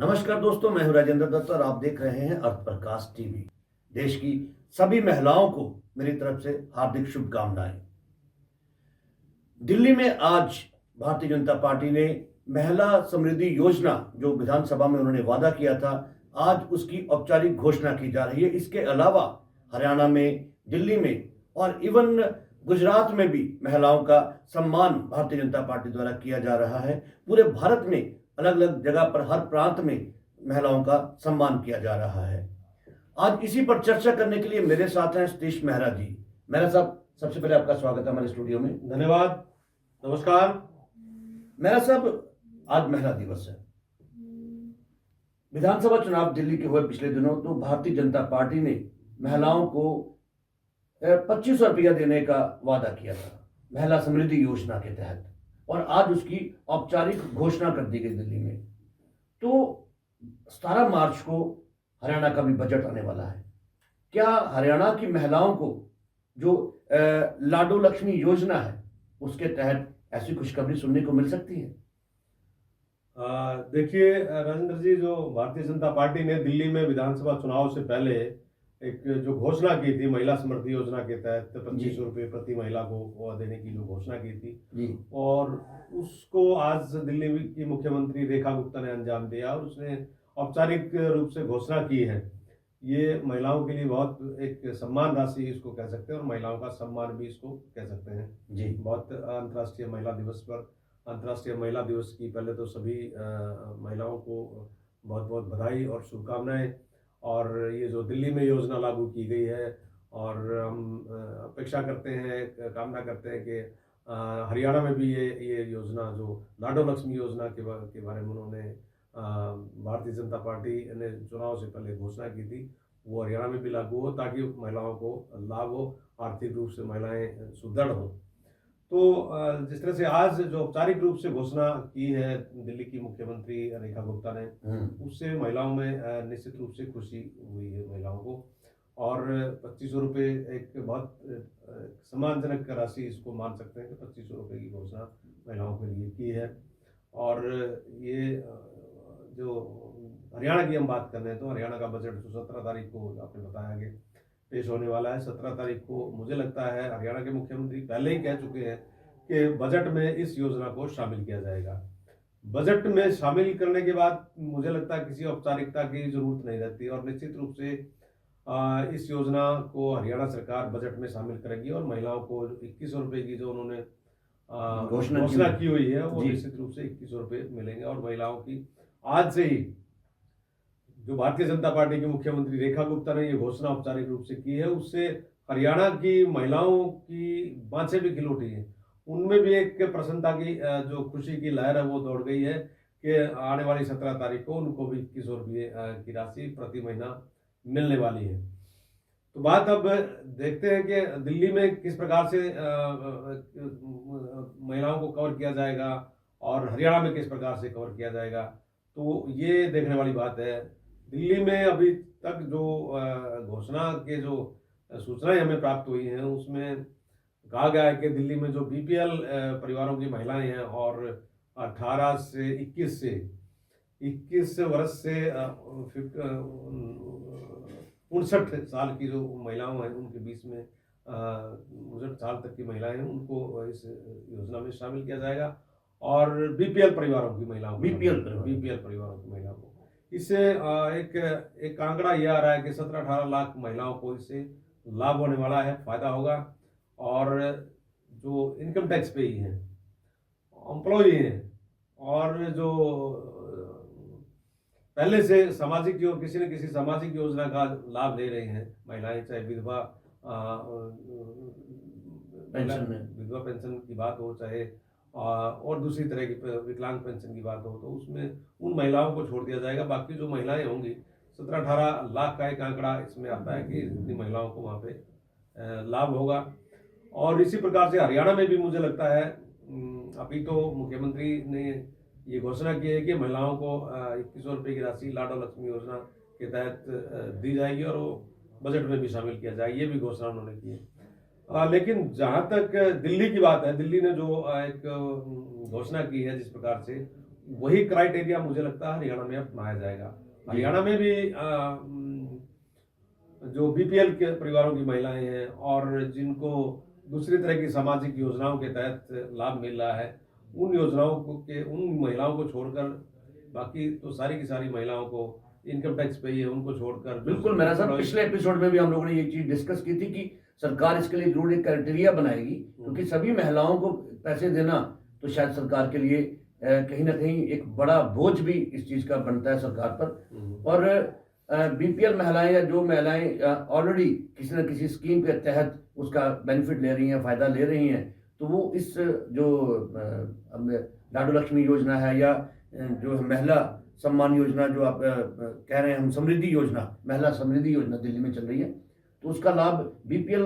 नमस्कार दोस्तों, मैं हूं राजेंद्र दत्त और आप देख रहे हैं अर्थ प्रकाश टीवी। देश की सभी महिलाओं को मेरी तरफ से हार्दिक शुभकामनाएं। दिल्ली में आज भारतीय जनता पार्टी ने महिला समृद्धि योजना जो विधानसभा में उन्होंने वादा किया था, आज उसकी औपचारिक घोषणा की जा रही है। इसके अलावा हरियाणा में, दिल्ली में और इवन गुजरात में भी महिलाओं का सम्मान भारतीय जनता पार्टी द्वारा किया जा रहा है। पूरे भारत में अलग अलग जगह पर, हर प्रांत में महिलाओं का सम्मान किया जा रहा है। आज इसी पर चर्चा करने के लिए मेरे साथ हैं सतीश मेहरा जी। मेहरा साहब, सबसे पहले आपका स्वागत है हमारे स्टूडियो में। धन्यवाद। नमस्कार। मेहरा साहब, आज महिला दिवस है। विधानसभा चुनाव दिल्ली के हुए पिछले दिनों, तो भारतीय जनता पार्टी ने महिलाओं को 2500 रुपया देने का वादा किया था महिला समृद्धि योजना के तहत, और आज उसकी औपचारिक घोषणा कर दी गई दिल्ली में। तो 17 मार्च को हरियाणा का भी बजट आने वाला है। क्या हरियाणा की महिलाओं को जो लाडो लक्ष्मी योजना है उसके तहत ऐसी खुशखबरी सुनने को मिल सकती है? देखिए राजेंद्र जी, जो भारतीय जनता पार्टी ने दिल्ली में विधानसभा चुनाव से पहले एक जो घोषणा की थी महिला समृद्धि योजना के तहत 2500 रुपये प्रति महिला को देने की जो घोषणा की थी जी। और उसको आज दिल्ली की मुख्यमंत्री रेखा गुप्ता ने अंजाम दिया और उसने औपचारिक रूप से घोषणा की है। ये महिलाओं के लिए बहुत एक सम्मान राशि इसको कह सकते हैं और महिलाओं का सम्मान भी इसको कह सकते हैं जी। बहुत अंतर्राष्ट्रीय महिला दिवस पर, अंतर्राष्ट्रीय महिला दिवस की पहले तो सभी महिलाओं को बहुत बहुत बधाई और शुभकामनाएं। और ये जो दिल्ली में योजना लागू की गई है और हम अपेक्षा करते हैं, कामना करते हैं कि हरियाणा में भी ये योजना जो लाडो लक्ष्मी योजना के बारे में उन्होंने भारतीय जनता पार्टी ने चुनाव से पहले घोषणा की थी, वो हरियाणा में भी लागू हो ताकि महिलाओं को लाभ हो, आर्थिक रूप से महिलाएं सुदृढ़ हों। तो जिस तरह से आज जो औपचारिक रूप से घोषणा की है दिल्ली की मुख्यमंत्री रेखा गुप्ता ने, उससे महिलाओं में निश्चित रूप से खुशी हुई है महिलाओं को। और 2500 रुपये एक बहुत सम्मानजनक राशि इसको मान सकते हैं कि 2500 रुपये की घोषणा महिलाओं के लिए की है। और ये जो हरियाणा की हम बात कर रहे हैं, तो हरियाणा का बजट जो 17 तारीख को आपने बताया कि पेश होने वाला है। 17 तारीख को मुझे लगता है हरियाणा के मुख्यमंत्री पहले ही कह चुके हैं कि बजट में इस योजना को शामिल किया जाएगा। बजट में शामिल करने के बाद मुझे लगता है किसी औपचारिकता की जरूरत नहीं रहती और निश्चित रूप से इस योजना को हरियाणा सरकार बजट में शामिल करेगी और महिलाओं को 2100 रुपये की जो उन्होंने घोषणा की हुई है वो निश्चित रूप से 2100 रुपये मिलेंगे। और महिलाओं की आज से ही जो भारतीय जनता पार्टी के मुख्यमंत्री रेखा गुप्ता ने ये घोषणा औपचारिक रूप से की है, उससे हरियाणा की महिलाओं की बाँछें भी खिल उठी हैं। उनमें भी एक प्रसन्नता की जो खुशी की लहर है वो दौड़ गई है कि आने वाली 17 तारीख को उनको भी 2100 रुपये की राशि प्रति महीना मिलने वाली है। तो बात अब देखते हैं कि दिल्ली में किस प्रकार से महिलाओं को कवर किया जाएगा और हरियाणा में किस प्रकार से कवर किया जाएगा, तो ये देखने वाली बात है। दिल्ली में अभी तक जो घोषणा के जो सूचनाएं हमें प्राप्त हुई हैं उसमें कहा गया है कि दिल्ली में जो बीपीएल परिवारों की महिलाएं हैं और 18 से 21 वर्ष से 59 साल की जो महिलाएं हैं उनके बीच में 59 साल तक की महिलाएं हैं उनको इस योजना में शामिल किया जाएगा। और बीपीएल परिवारों की महिलाओं को, बीपीएल परिवारों की महिलाओं को इससे एक आंकड़ा ये आ रहा है कि 17-18 लाख महिलाओं को इससे लाभ होने वाला है, फायदा होगा। और जो इनकम टैक्स पे ही हैं, एम्प्लॉय हैं और जो पहले से किसी न किसी सामाजिक योजना का लाभ ले रहे हैं महिलाएं, चाहे विधवा पेंशन की बात हो, चाहे और दूसरी तरह की विकलांग पेंशन की बात हो, तो उसमें उन महिलाओं को छोड़ दिया जाएगा। बाकी जो महिलाएं होंगी 17-18 लाख का एक आंकड़ा इसमें आता है कि इतनी महिलाओं को वहाँ पे लाभ होगा। और इसी प्रकार से हरियाणा में भी मुझे लगता है अभी तो मुख्यमंत्री ने ये घोषणा की है कि महिलाओं को 2100 रुपये की राशि लाडो लक्ष्मी योजना के तहत दी जाएगी और वो बजट में भी शामिल किया जाएगा, ये भी घोषणा उन्होंने की है। लेकिन जहाँ तक दिल्ली की बात है, दिल्ली ने जो एक घोषणा की है जिस प्रकार से, वही क्राइटेरिया मुझे लगता है हरियाणा में अपनाया जाएगा। हरियाणा में भी जो बीपीएल के परिवारों की महिलाएं हैं और जिनको दूसरी तरह की सामाजिक योजनाओं के तहत लाभ मिल रहा है, उन योजनाओं को के उन महिलाओं को छोड़कर बाकी तो सारी की सारी महिलाओं को इनकम टैक्स पे ही है, उनको छोड़कर बिल्कुल मेरा साहब, पिछले एपिसोड में भी हम लोगों ने ये चीज डिस्कस की थी कि सरकार इसके लिए जरूर एक क्राइटेरिया बनाएगी, क्योंकि सभी महिलाओं को पैसे देना तो शायद सरकार के लिए कहीं ना कहीं एक बड़ा बोझ भी इस चीज का बनता है सरकार पर। और बीपीएल महिलाएं या जो महिलाएं ऑलरेडी किसी न किसी स्कीम के तहत उसका बेनिफिट ले रही हैं, फायदा ले रही हैं, तो वो इस जो लाडू लक्ष्मी योजना है या जो महिला सम्मान योजना जो आप कह रहे हैं, हम समृद्धि योजना, महिला समृद्धि योजना दिल्ली में चल रही है, तो उसका लाभ बीपीएल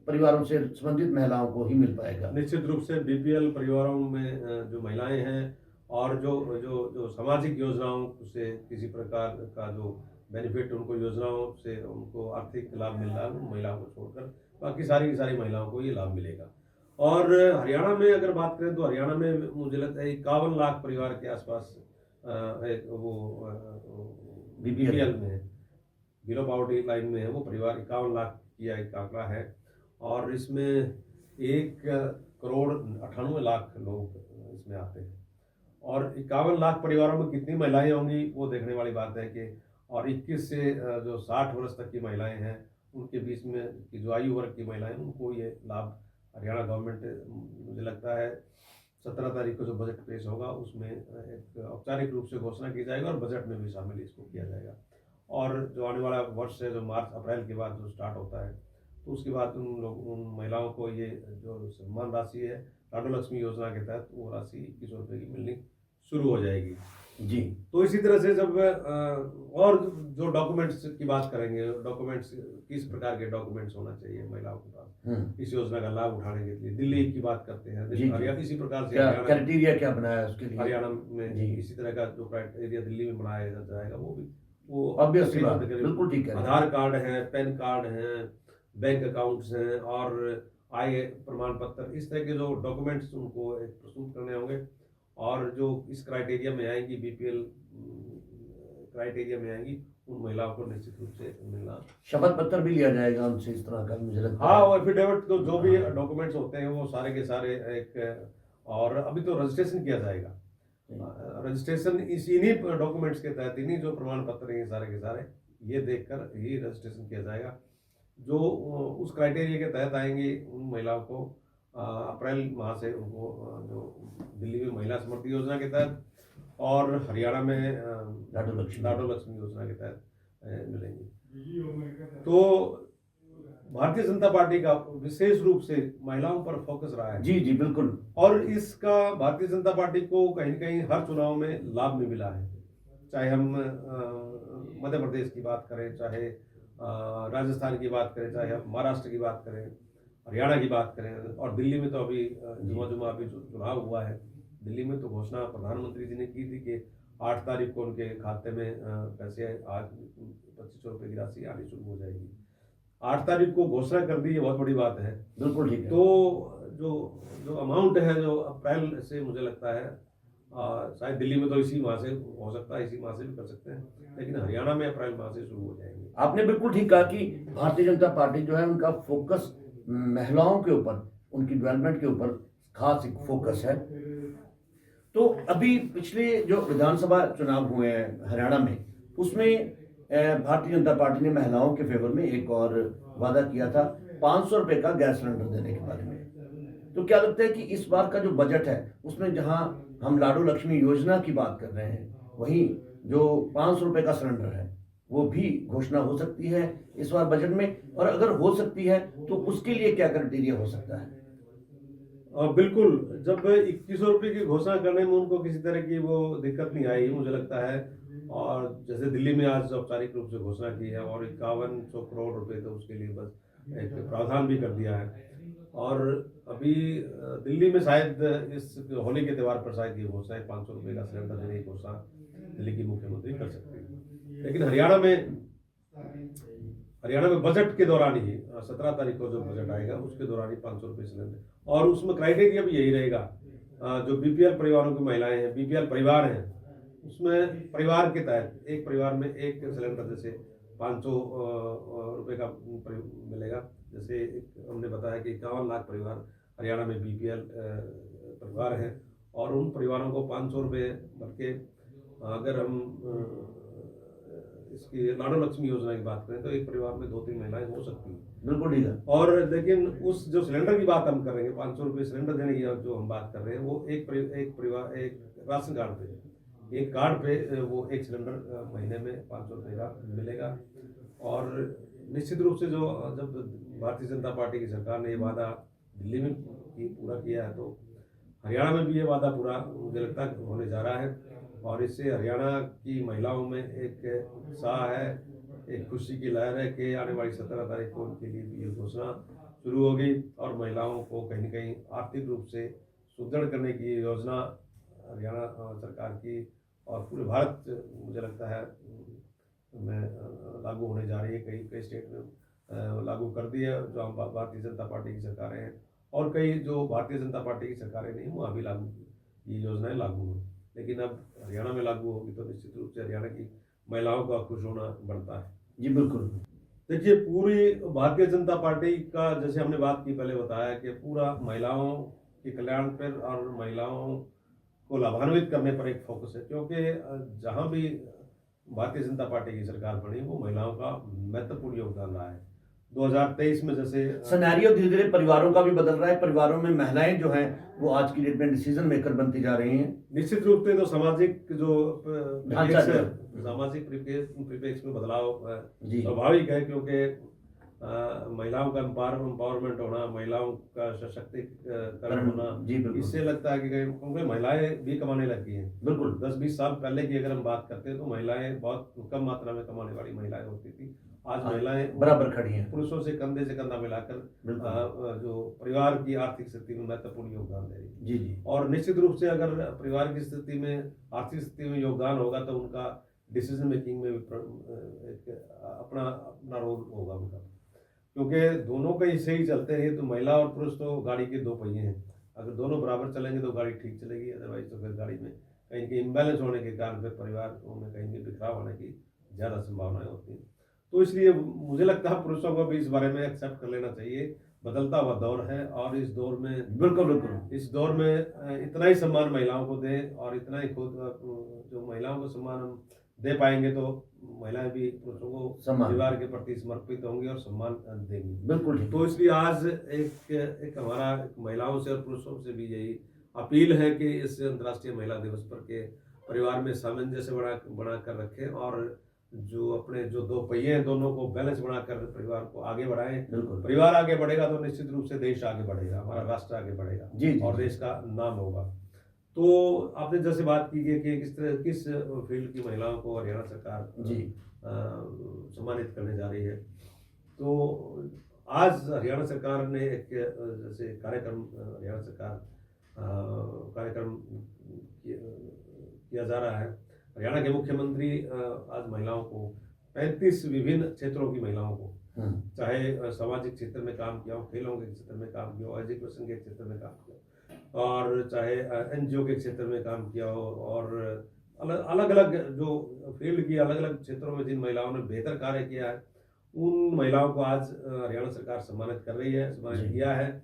परिवारों से संबंधित महिलाओं को ही मिल पाएगा। निश्चित रूप से बीपीएल परिवारों में जो महिलाएं हैं और जो जो जो सामाजिक योजनाओं से किसी प्रकार का जो बेनिफिट उनको योजनाओं से उनको आर्थिक लाभ मिल रहा है, उन महिलाओं को छोड़कर बाकी सारी की सारी महिलाओं को ये लाभ मिलेगा। और हरियाणा में अगर बात करें तो हरियाणा में मुझे लगता है 51 लाख परिवार के आसपास वो बीपीएल में बिलो पॉवर्टी लाइन में है, वो परिवार 51 लाख की एक आंकड़ा है। और इसमें 1,98,00,000 लोग इसमें आते हैं और 51 लाख परिवारों में कितनी महिलाएं होंगी वो देखने वाली बात है कि और 21 से जो 60 वर्ष तक की महिलाएं हैं उनके बीच में की जो आयु वर्ग की महिलाएं, उनको ये लाभ हरियाणा गवर्नमेंट मुझे लगता है 17 तारीख को जो बजट पेश होगा उसमें एक औपचारिक रूप से घोषणा की जाएगी और बजट में भी शामिल इसको किया जाएगा। और जो आने वाला वर्ष है जो मार्च अप्रैल के बाद जो स्टार्ट होता है, तो उसके बाद उन महिलाओं को ये जो सम्मान राशि है लाडू लक्ष्मी योजना के तहत वो राशि 21 रुपये की मिलनी शुरू हो जाएगी जी। तो इसी तरह से जब और जो डॉक्यूमेंट्स की बात करेंगे, डॉक्यूमेंट्स किस प्रकार के डॉक्यूमेंट्स होना चाहिए महिलाओं के पास इस योजना का लाभ उठाने के लिए, दिल्ली की बात करते हैं, हरियाणा इसी प्रकार से क्राइटेरिया क्या बनाया है उसके लिए हरियाणा में इसी तरह का जो क्राइटेरिया दिल्ली में बनाया जाएगा वो ऑब्वियसली बिल्कुल ठीक है। आधार कार्ड है, पैन कार्ड है, बैंक अकाउंट्स हैं और आय प्रमाण पत्र, इस तरह के जो डॉक्यूमेंट्स उनको प्रस्तुत करने होंगे। और जो इस क्राइटेरिया में आएंगी, बीपीएल क्राइटेरिया में आएंगी, उन महिलाओं को निश्चित रूप से मिलना। शपथ पत्र भी लिया जाएगा उनसे इस तरह का मुझे लगता है। हाँ, और एफिडेविट तो जो भी डॉक्यूमेंट्स होते हैं वो सारे के सारे एक, और अभी तो रजिस्ट्रेशन किया जाएगा। रजिस्ट्रेशन इन्हीं डॉक्यूमेंट्स के तहत, इन्हीं जो प्रमाण पत्र हैं सारे के सारे, ये देखकर ही रजिस्ट्रेशन किया जाएगा। जो उस क्राइटेरिया के तहत आएंगे उन महिलाओं को अप्रैल माह से उनको जो दिल्ली में महिला समृद्धि योजना के तहत और हरियाणा में लाडू लक्ष्मी योजना के तहत मिलेंगे। तो भारतीय जनता पार्टी का विशेष रूप से महिलाओं पर फोकस रहा है। जी जी बिल्कुल। और इसका भारतीय जनता पार्टी को कहीं न कहीं हर चुनाव में लाभ में मिला है, चाहे हम मध्य प्रदेश की बात करें, चाहे राजस्थान की बात करें, चाहे हम महाराष्ट्र की बात करें, हरियाणा की बात करें, और दिल्ली में तो अभी जुमा अभी चुनाव हुआ है। दिल्ली में तो घोषणा प्रधानमंत्री जी ने की थी कि 8 तारीख को उनके खाते में पैसे आज 2500 रुपये की राशि आनी शुरू हो जाएगी। 8 तारीख को घोषणा कर दी, ये बहुत बड़ी बात है। बिल्कुल ठीक है। तो जो अमाउंट है जो अप्रैल से मुझे लगता है शायद दिल्ली में तो इसी माह से हो सकता है, इसी माह से भी कर सकते हैं, लेकिन हरियाणा में अप्रैल माह से शुरू हो जाएंगे। आपने बिल्कुल ठीक कहा कि भारतीय जनता पार्टी जो है उनका फोकस महिलाओं के ऊपर, उनकी डेवलपमेंट के ऊपर खास एक फोकस है। तो अभी पिछले जो विधानसभा चुनाव हुए हैं हरियाणा में, उसमें भारतीय जनता पार्टी ने महिलाओं के फेवर में एक और वादा किया था 500 रुपये का गैस सिलेंडर देने के बारे में। तो क्या लगता है कि इस बार का जो बजट है उसमें जहां हम लाडू लक्ष्मी योजना की बात कर रहे हैं, वहीं जो 500 रुपये का सिलेंडर है वो भी घोषणा हो सकती है इस बार बजट में? और अगर हो सकती है तो उसके लिए क्या क्राइटेरिया हो सकता है? बिल्कुल, जब 2100 रुपये की घोषणा करने में उनको किसी तरह की वो दिक्कत नहीं आई मुझे लगता है। और जैसे दिल्ली में आज औपचारिक रूप से घोषणा की है और 5100 करोड़ रुपए तो उसके लिए बस एक प्रावधान भी कर दिया है। और अभी दिल्ली में शायद इस होली के त्यौहार पर शायद ये घोषणा 500 रुपये का सिलेंडर देने की घोषणा दिल्ली की मुख्यमंत्री कर सकते हैं। लेकिन हरियाणा में बजट के दौरान ही 17 तारीख को जो बजट आएगा उसके दौरान ही 500 रुपये सिलेंडर, और उसमें क्राइटेरिया भी यही रहेगा जो बीपीएल परिवारों की महिलाएं हैं, बीपीएल परिवार हैं, उसमें परिवार के तहत एक परिवार में एक सिलेंडर जैसे 500 रुपये का मिलेगा। जैसे हमने बताया कि 51 लाख परिवार हरियाणा में बीपीएल परिवार हैं और उन परिवारों को 500 रुपये बल्कि अगर हम इसकी लाडो लक्ष्मी योजना की बात करें तो एक परिवार में 2-3 महिलाएं हो सकती हैं। बिल्कुल ठीक है। और लेकिन उस जो सिलेंडर की बात हम कर रहे हैं, 500 रुपये सिलेंडर देने की जो हम बात कर रहे हैं, वो एक परिवार एक राशन कार्ड पे, एक कार्ड पे वो एक सिलेंडर महीने में 500 रुपये का मिलेगा। और निश्चित रूप से जो जब भारतीय जनता पार्टी की सरकार ने ये वादा दिल्ली में पूरा किया है, तो हरियाणा में भी ये वादा पूरा मुझे लगता है होने जा रहा है। और इससे हरियाणा की महिलाओं में एक उत्साह है, एक खुशी की लहर है कि आने वाली 17 तारीख को उनके लिए भी ये घोषणा शुरू होगी और महिलाओं को कहीं न कहीं आर्थिक रूप से सुदृढ़ करने की योजना हरियाणा सरकार की और पूरे भारत मुझे लगता है में लागू होने जा रही है। कई स्टेट में लागू कर दी है जो हम भारतीय जनता पार्टी की सरकारें हैं, और कई जो भारतीय जनता पार्टी की सरकारें नहीं वहाँ भी लागू ये योजनाएं लागू हुई। लेकिन अब हरियाणा में लागू होगी तो निश्चित रूप से हरियाणा की महिलाओं का खुश होना बढ़ता है। जी बिल्कुल। देखिए, पूरी भारतीय जनता पार्टी का जैसे हमने बात की, पहले बताया कि पूरा महिलाओं के कल्याण पर और महिलाओं को लाभान्वित करने पर एक फोकस है, क्योंकि जहाँ भी भारतीय जनता पार्टी की सरकार बनी वो महिलाओं का महत्वपूर्ण योगदान रहा है। 2023 में जैसे सिनेरियो धीरे धीरे परिवारों का भी बदल रहा है, परिवारों में महिलाएं जो हैं वो आज की डेट में डिसीजन मेकर बनती जा रही हैं। निश्चित रूप से तो सामाजिक जो ढांचा जो है, सामाजिक परिप्रेक्ष्य में बदलाव जी स्वाभाविक है, क्योंकि महिलाओं का एम्पावरमेंट होना, महिलाओं का सशक्तिकरण होना, जी बिल्कुल इससे लगता है कि क्योंकि महिलाएं भी कमाने लगी हैं। बिल्कुल 10-20 साल पहले की अगर हम बात करते हैं तो महिलाएं बहुत कम मात्रा में कमाने वाली महिलाएं होती थी। आज महिलाएं बराबर खड़ी हैं, पुरुषों से कंधा मिलाकर जो परिवार की आर्थिक स्थिति में महत्वपूर्ण योगदान दे रही है। जी जी। और निश्चित रूप से अगर परिवार की स्थिति में, आर्थिक स्थिति में योगदान होगा तो उनका डिसीजन मेकिंग में एक अपना रोल होगा उनका, क्योंकि दोनों का हिस्से ही चलते हैं। तो महिला और पुरुष तो गाड़ी के दो पहिए हैं, अगर दोनों बराबर चलेंगे तो गाड़ी ठीक चलेगी, अदरवाइज तो फिर गाड़ी में कहीं कहीं इम्बैलेंस होने के कारण फिर परिवार में कहीं कहीं बिखराव होने की ज़्यादा संभावनाएं होती हैं। तो इसलिए मुझे लगता है पुरुषों को भी इस बारे में एक्सेप्ट कर लेना चाहिए। बदलता हुआ दौर है और इस दौर में बिल्कुल इस दौर में इतना ही सम्मान महिलाओं को दें और इतना ही खुद जो महिलाओं को सम्मान हम दे पाएंगे तो महिलाएं भी पुरुषों को परिवार के प्रति समर्पित होंगी और सम्मान देंगी। बिल्कुल। तो इसलिए आज एक हमारा महिलाओं से और पुरुषों से भी यही अपील है कि इस अंतर्राष्ट्रीय महिला दिवस पर के परिवार में सामंजस्य बना कर रखें और जो अपने जो दो पहिए हैं दोनों को बैलेंस बनाकर परिवार को आगे बढ़ाएं। परिवार आगे बढ़ेगा तो निश्चित रूप से देश आगे बढ़ेगा, हमारा राष्ट्र आगे बढ़ेगा जी, और देश का नाम होगा। तो आपने जैसे बात की कि किस फील्ड की महिलाओं को हरियाणा सरकार जी सम्मानित करने जा रही है, तो आज हरियाणा सरकार ने एक जैसे हरियाणा सरकार कार्यक्रम किया जा रहा है। हरियाणा के मुख्यमंत्री आज महिलाओं को 35 विभिन्न क्षेत्रों की महिलाओं को, चाहे सामाजिक क्षेत्र में काम किया हो, खेलों के क्षेत्र में काम किया हो, एजुकेशन के क्षेत्र में काम किया हो, और चाहे एनजीओ के क्षेत्र में काम किया हो, और अलग अलग जो फील्ड की अलग अलग क्षेत्रों में जिन महिलाओं ने बेहतर कार्य किया है उन महिलाओं को आज हरियाणा सरकार सम्मानित कर रही है, सम्मानित किया है।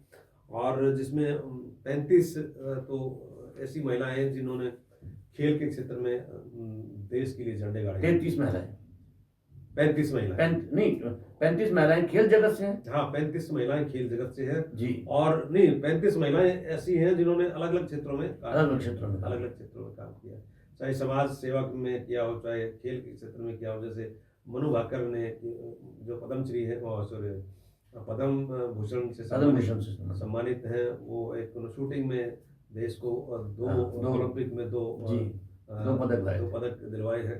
और जिसमें 35 तो ऐसी महिलाएं हैं जिन्होंने खेल के क्षेत्र में देश के लिए झंडे गाड़े। 35 महिलाएं 35 महिलाएं नहीं 35 महिलाएं खेल जगत से हैं। हाँ, 35 महिलाएं खेल जगत से हैं जी। और नहीं 35 महिलाएं ऐसी हैं जिन्होंने अलग अलग क्षेत्रों में अलग क्षेत्रों में काम किया, चाहे समाज सेवा में किया हो, चाहे खेल के क्षेत्र में किया हो। जैसे मनु भाकर ने जो पद्मश्री है, पद्म भूषण से सम्मानित है, वो एक शूटिंग में देश को दो ओलंपिक में दो पदक दिलवाए हैं।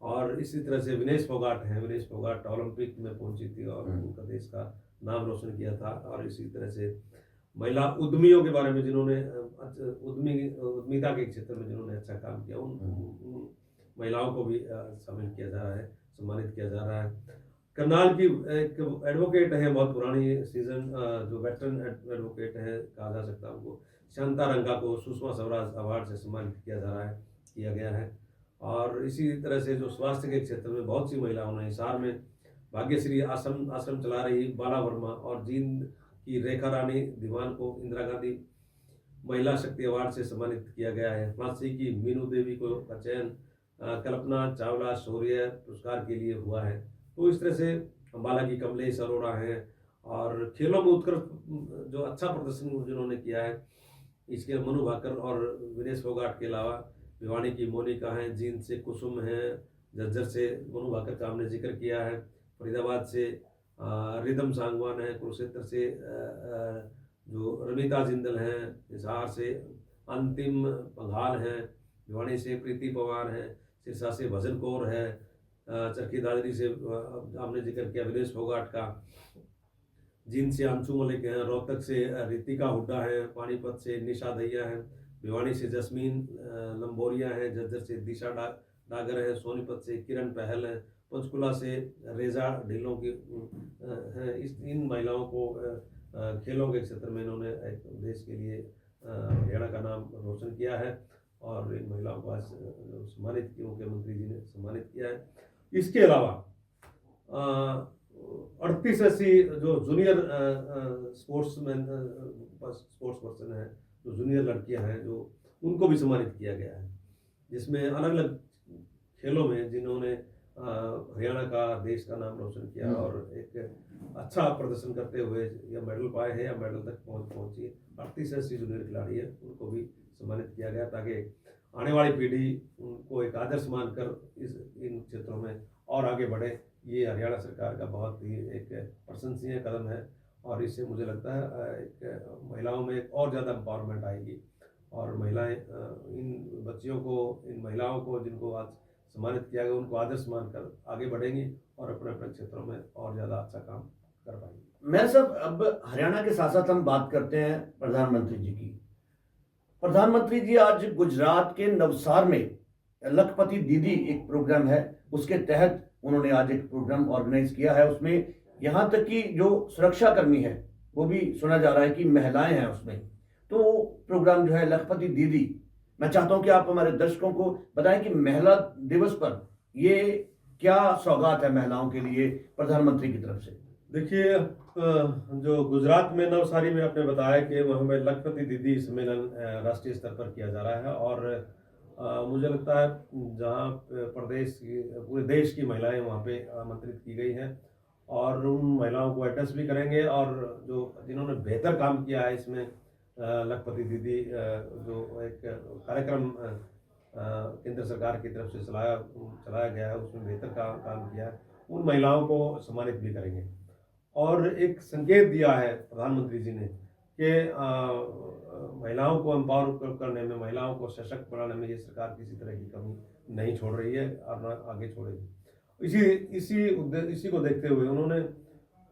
और इसी तरह से विनेश फोगाट ओलंपिक में पहुंची थी और उनका देश का नाम रोशन किया था। और इसी तरह से महिला उद्यमियों के बारे में जिन्होंने उद्यमिता के क्षेत्र में जिन्होंने अच्छा काम किया उन महिलाओं को भी शामिल किया जा रहा है, सम्मानित किया जा रहा है। करनाल की एक एडवोकेट है, बहुत पुरानी सीजन जो वेटरन एडवोकेट है कहा जा सकता है उनको, शांता रंगा को सुषमा स्वराज अवार्ड से सम्मानित किया गया है। और इसी तरह से जो स्वास्थ्य के क्षेत्र में बहुत सी महिलाओं ने, हिसार में भाग्यश्री आश्रम चला रही बाला वर्मा और जींद की रेखा रानी दीवान को इंदिरा गांधी महिला शक्ति अवार्ड से सम्मानित किया गया है। झांसी की मीनू देवी का चयन कल्पना चावला शौर्य पुरस्कार के लिए हुआ है। तो इस तरह से अम्बाला की कमलेश अरोड़ा हैं। और खेलों में उत्कृष्ट जो अच्छा प्रदर्शन जिन्होंने किया है, इसके मनु भाकर और विनेश फोगाट के अलावा भिवानी की मोनिका हैं, जींद से कुसुम हैं, झज्जर से मनु भाकर का हमने जिक्र किया है, फरीदाबाद से रिदम सांगवान है, कुरुक्षेत्र से जो रमिता जिंदल हैं, हिसार से अंतिम पंघाल हैं, भिवानी से प्रीति पवार हैं, सिरसा से भजन कौर है, चरखी दादरी से हमने जिक्र किया विनेश फोगाट का, जींद से अंशु मलिक हैं, रोहतक से रितिका हुड्डा हैं, पानीपत से निशा दहिया हैं, भिवानी से जस्मीन लंबोरिया हैं, झज्जर से दिशा डागर हैं, सोनीपत से किरण पहल हैं, पंचकुला से रेजा ढिल्लों की हैं। इन महिलाओं को खेलों के क्षेत्र में इन्होंने एक देश के लिए हरियाणा का नाम रोशन किया है और इन महिलाओं को आज सम्मानित किया, मुख्यमंत्री जी ने सम्मानित किया है। इसके अलावा 38 ऐसी जो जूनियर स्पोर्ट्स पर्सन है, जो जूनियर लड़कियां हैं, जो उनको भी सम्मानित किया गया है, जिसमें अलग अलग खेलों में जिन्होंने हरियाणा का देश का नाम रोशन किया और एक अच्छा प्रदर्शन करते हुए या मेडल पाए हैं या मेडल तक पहुंची 38 ऐसी जूनियर खिलाड़ी है, उनको भी सम्मानित किया गया ताकि आने वाली पीढ़ी उनको एक आदर्श मानकर इन क्षेत्रों में और आगे बढ़े। ये हरियाणा सरकार का बहुत ही एक प्रशंसनीय कदम है और इससे मुझे लगता है एक महिलाओं में एक और ज़्यादा एम्पावरमेंट आएगी और महिलाएं इन बच्चियों को, इन महिलाओं को जिनको आज सम्मानित किया गया, उनको आदर्श मानकर आगे बढ़ेंगी और अपने अपने क्षेत्रों में और ज़्यादा अच्छा काम कर पाएंगी। मैं सब अब हरियाणा के साथ साथ हम बात करते हैं प्रधानमंत्री जी की। प्रधानमंत्री जी आज गुजरात के नवसार में लखपति दीदी एक प्रोग्राम है, उसके तहत उन्होंने आज एक प्रोग्राम ऑर्गेनाइज किया है। उसमें यहाँ तक कि जो सुरक्षाकर्मी है वो भी सुना जा रहा है कि महिलाएं हैं उसमें। तो प्रोग्राम जो है लखपति दीदी, मैं चाहता हूं कि आप हमारे दर्शकों को बताएं कि महिला दिवस पर ये क्या सौगात है महिलाओं के लिए प्रधानमंत्री की तरफ से। देखिए, जो गुजरात में नवसारी में आपने बताया कि वहाँ पे लखपति दीदी सम्मेलन राष्ट्रीय स्तर पर किया जा रहा है और मुझे लगता है जहाँ प्रदेश की, पूरे देश की महिलाएं वहाँ पे आमंत्रित की गई हैं और उन महिलाओं को एड्रेस भी करेंगे और जो जिन्होंने बेहतर काम किया है इसमें लखपति दीदी जो एक कार्यक्रम केंद्र सरकार की तरफ से चलाया गया है, उसमें बेहतर काम किया है, उन महिलाओं को सम्मानित भी करेंगे। और एक संकेत दिया है प्रधानमंत्री जी ने कि महिलाओं को एम्पावर करने में, महिलाओं को सशक्त बनाने में ये सरकार किसी तरह की कमी नहीं छोड़ रही है और न आगे छोड़ेगी। इसी को देखते हुए उन्होंने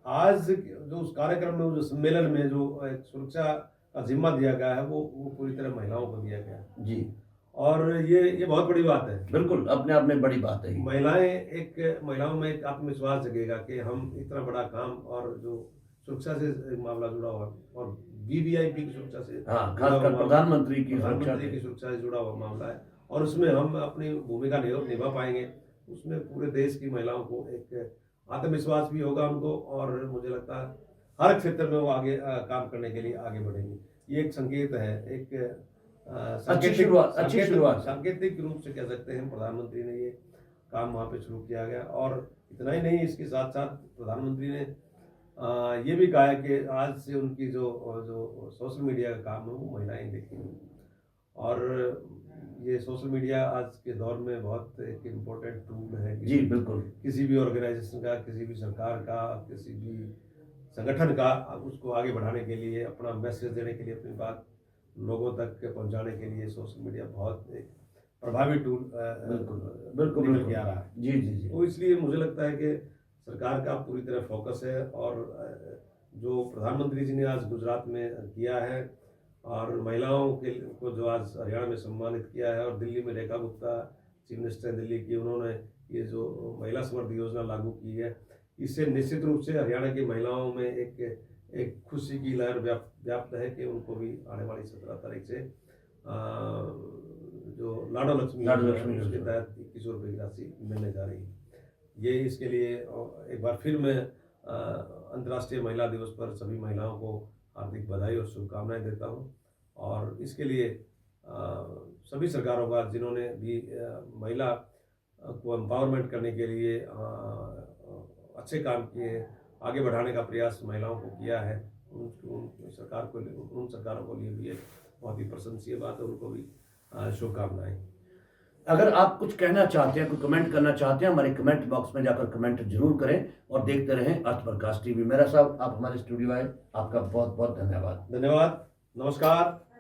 आज जो उस कार्यक्रम में, जो सम्मेलन में जो एक सुरक्षा का जिम्मा दिया गया है वो पूरी तरह महिलाओं को दिया गया है जी। और ये बहुत बड़ी बात है। बिल्कुल, अपने आप में बड़ी बात है। महिलाओं में एक आत्मविश्वास जगेगा कि हम इतना बड़ा काम और जो सुरक्षा से मामला जुड़ा हुआ और वीवीआईपी की सुरक्षा से, खासकर प्रधानमंत्री की सुरक्षा से जुड़ा हुआ मामला है और उसमें हम अपनी भूमिका निभा पाएंगे। उसमें पूरे देश की महिलाओं को एक आत्मविश्वास भी होगा उनको और मुझे लगता है हर क्षेत्र में वो आगे काम करने के लिए आगे बढ़ेंगे। ये एक संकेत है, एक अच्छी शुरुआत सांकेतिक रूप से कह सकते हैं प्रधानमंत्री ने ये काम वहाँ पे शुरू किया गया। और इतना ही नहीं, इसके साथ साथ प्रधानमंत्री ने ये भी कहा है कि आज से उनकी जो सोशल मीडिया का काम है वो महिलाएं देखेंगी और ये सोशल मीडिया आज के दौर में बहुत एक इम्पोर्टेंट टूल है। जी बिल्कुल, किसी भी ऑर्गेनाइजेशन का, किसी भी सरकार का, किसी भी संगठन का उसको आगे बढ़ाने के लिए, अपना मैसेज देने के लिए, अपनी बात लोगों तक पहुंचाने के लिए सोशल मीडिया बहुत एक प्रभावी टूल बिल्कुल किया रहा है। जी जी जी। तो इसलिए मुझे लगता है कि सरकार का पूरी तरह फोकस है और जो प्रधानमंत्री जी ने आज गुजरात में किया है और महिलाओं को जो आज हरियाणा में सम्मानित किया है और दिल्ली में रेखा गुप्ता चीफ मिनिस्टर दिल्ली की, उन्होंने ये जो महिला समृद्धि योजना लागू की है, इससे निश्चित रूप से हरियाणा की महिलाओं में एक एक खुशी की लहर व्याप्त है कि उनको भी आने वाली 17 तारीख से जो लाडो लक्ष्मी लाडो लक्ष्मी योजना है, उसके योजना। तहत 21 रुपये की राशि मिलने जा रही है। ये इसके लिए एक बार फिर मैं अंतर्राष्ट्रीय महिला दिवस पर सभी महिलाओं को हार्दिक बधाई और शुभकामनाएं देता हूँ। और इसके लिए सभी सरकारों का जिन्होंने भी महिला को एम्पावरमेंट करने के लिए अच्छे काम किए, आगे बढ़ाने का प्रयास महिलाओं को किया है, उन सरकारों को लिए भी एक बहुत ही प्रशंसनीय बात है। उनको भी शुभकामनाएं। अगर आप कुछ कहना चाहते हैं, कोई कमेंट करना चाहते हैं, हमारे कमेंट बॉक्स में जाकर कमेंट जरूर करें और देखते रहें अर्थ प्रकाश टीवी। मेरा साहब, आप हमारे स्टूडियो आए, आपका बहुत बहुत धन्यवाद। धन्यवाद, नमस्कार।